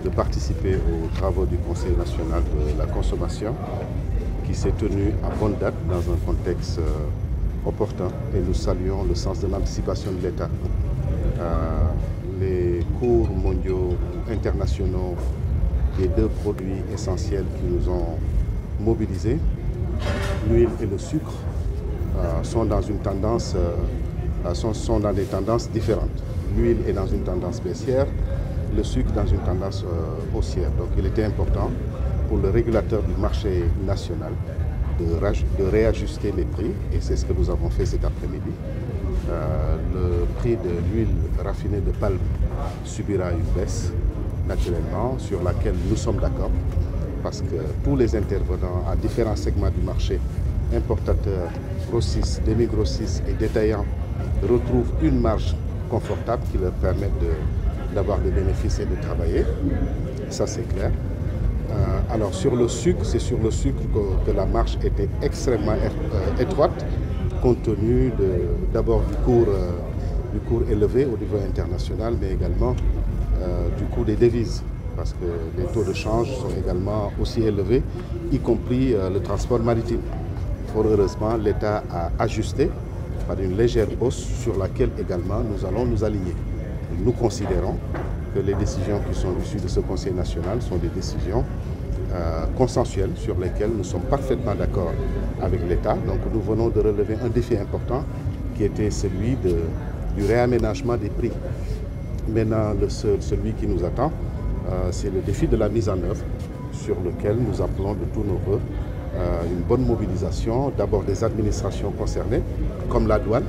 de participer aux travaux du Conseil national de la consommation qui s'est tenu à bonne date dans un contexte opportun et nous saluons le sens de l'anticipation de l'État. Les cours mondiaux internationaux des deux produits essentiels qui nous ont mobilisés, l'huile et le sucre, sont dans des tendances différentes. L'huile est dans une tendance baissière, le sucre dans une tendance haussière. Donc il était important pour le régulateur du marché national de réajuster les prix et c'est ce que nous avons fait cet après-midi. Le prix de l'huile raffinée de palme subira une baisse naturellement sur laquelle nous sommes d'accord parce que tous les intervenants à différents segments du marché, importateurs, grossistes, demi-grossistes et détaillants retrouvent une marge confortable qui leur permet d'avoir des bénéfices et de travailler. Ça c'est clair. Alors sur le sucre, c'est sur le sucre que la marge était extrêmement étroite compte tenu d'abord du cours élevé au niveau international mais également du coût des devises parce que les taux de change sont également aussi élevés, y compris le transport maritime. Fort heureusement, l'État a ajusté par une légère hausse sur laquelle également nous allons nous aligner. Nous considérons que les décisions qui sont issues de ce Conseil national sont des décisions consensuelles sur lesquelles nous sommes parfaitement d'accord avec l'État. Donc nous venons de relever un défi important qui était celui du réaménagement des prix. Maintenant, celui qui nous attend, c'est le défi de la mise en œuvre sur lequel nous appelons de tous nos vœux une bonne mobilisation, d'abord des administrations concernées, comme la douane,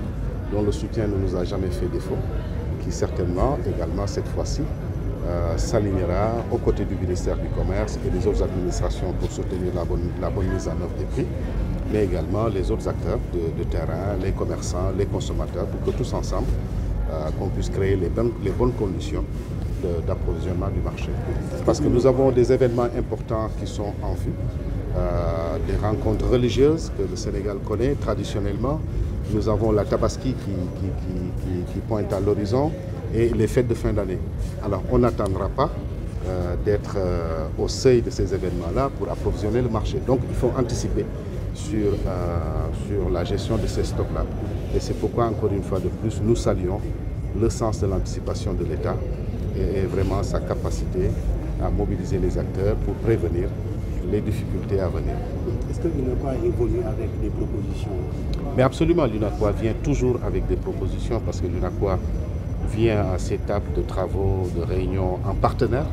dont le soutien ne nous a jamais fait défaut, qui certainement, également cette fois-ci, s'alignera aux côtés du ministère du Commerce et des autres administrations pour soutenir la bonne mise en œuvre des prix, mais également les autres acteurs de terrain, les commerçants, les consommateurs, pour que tous ensemble, qu'on puisse créer les bonnes conditions d'approvisionnement du marché. Parce que nous avons des événements importants qui sont en vue, des rencontres religieuses que le Sénégal connaît traditionnellement. Nous avons la Tabaski qui pointe à l'horizon et les fêtes de fin d'année. Alors on n'attendra pas d'être au seuil de ces événements-là pour approvisionner le marché. Donc il faut anticiper sur la gestion de ces stocks-là. Et c'est pourquoi, encore une fois de plus, nous saluons le sens de l'anticipation de l'État et vraiment sa capacité à mobiliser les acteurs pour prévenir les difficultés à venir. Est-ce que l'UNACOIS évolue avec des propositions? Mais absolument, l'UNACOIS vient toujours avec des propositions parce que l'UNACOIS vient à ces tables de travaux, de réunions en partenaire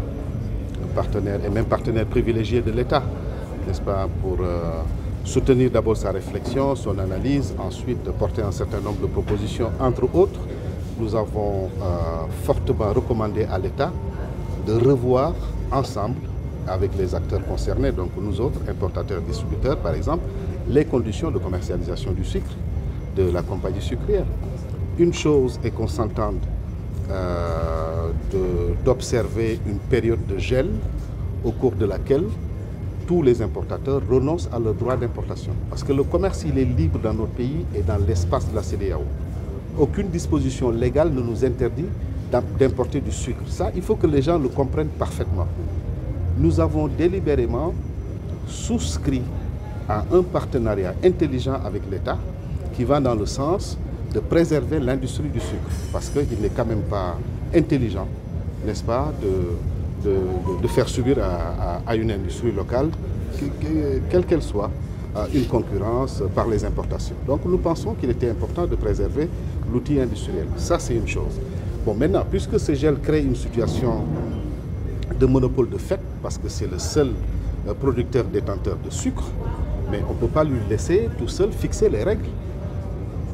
et même partenaire privilégié de l'État, n'est-ce pas, pour soutenir d'abord sa réflexion, son analyse, ensuite porter un certain nombre de propositions. Entre autres, nous avons fortement recommandé à l'État de revoir ensemble avec les acteurs concernés, donc nous autres, importateurs et distributeurs par exemple, les conditions de commercialisation du sucre de la compagnie sucrière. Une chose est qu'on s'entende d'observer une période de gel au cours de laquelle tous les importateurs renoncent à leur droit d'importation. Parce que le commerce, il est libre dans notre pays et dans l'espace de la CEDEAO. Aucune disposition légale ne nous interdit d'importer du sucre. Ça, il faut que les gens le comprennent parfaitement. Nous avons délibérément souscrit à un partenariat intelligent avec l'État qui va dans le sens de préserver l'industrie du sucre. Parce qu'il n'est quand même pas intelligent, n'est-ce pas, de faire subir à une industrie locale, quelle qu'elle soit, une concurrence par les importations. Donc nous pensons qu'il était important de préserver l'outil industriel. Ça, c'est une chose. Bon, maintenant, puisque ce gel crée une situation de monopole de fait, parce que c'est le seul producteur détenteur de sucre, mais on ne peut pas lui laisser tout seul fixer les règles.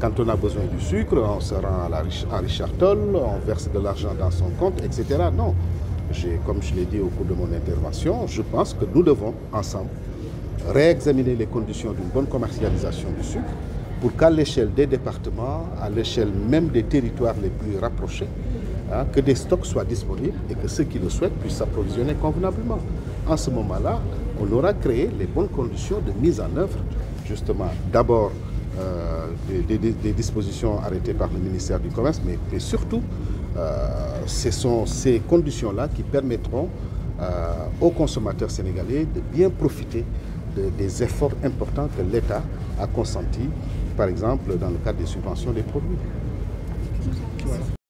Quand on a besoin du sucre, on se rend à Richard Toll, on verse de l'argent dans son compte, etc. Non. Comme je l'ai dit au cours de mon intervention, je pense que nous devons, ensemble, réexaminer les conditions d'une bonne commercialisation du sucre pour qu'à l'échelle des départements, à l'échelle même des territoires les plus rapprochés, que des stocks soient disponibles et que ceux qui le souhaitent puissent s'approvisionner convenablement. En ce moment-là, on aura créé les bonnes conditions de mise en œuvre, justement, d'abord des dispositions arrêtées par le ministère du Commerce, mais surtout, ce sont ces conditions-là qui permettront aux consommateurs sénégalais de bien profiter des efforts importants que l'État a consentis, par exemple dans le cadre des subventions des produits.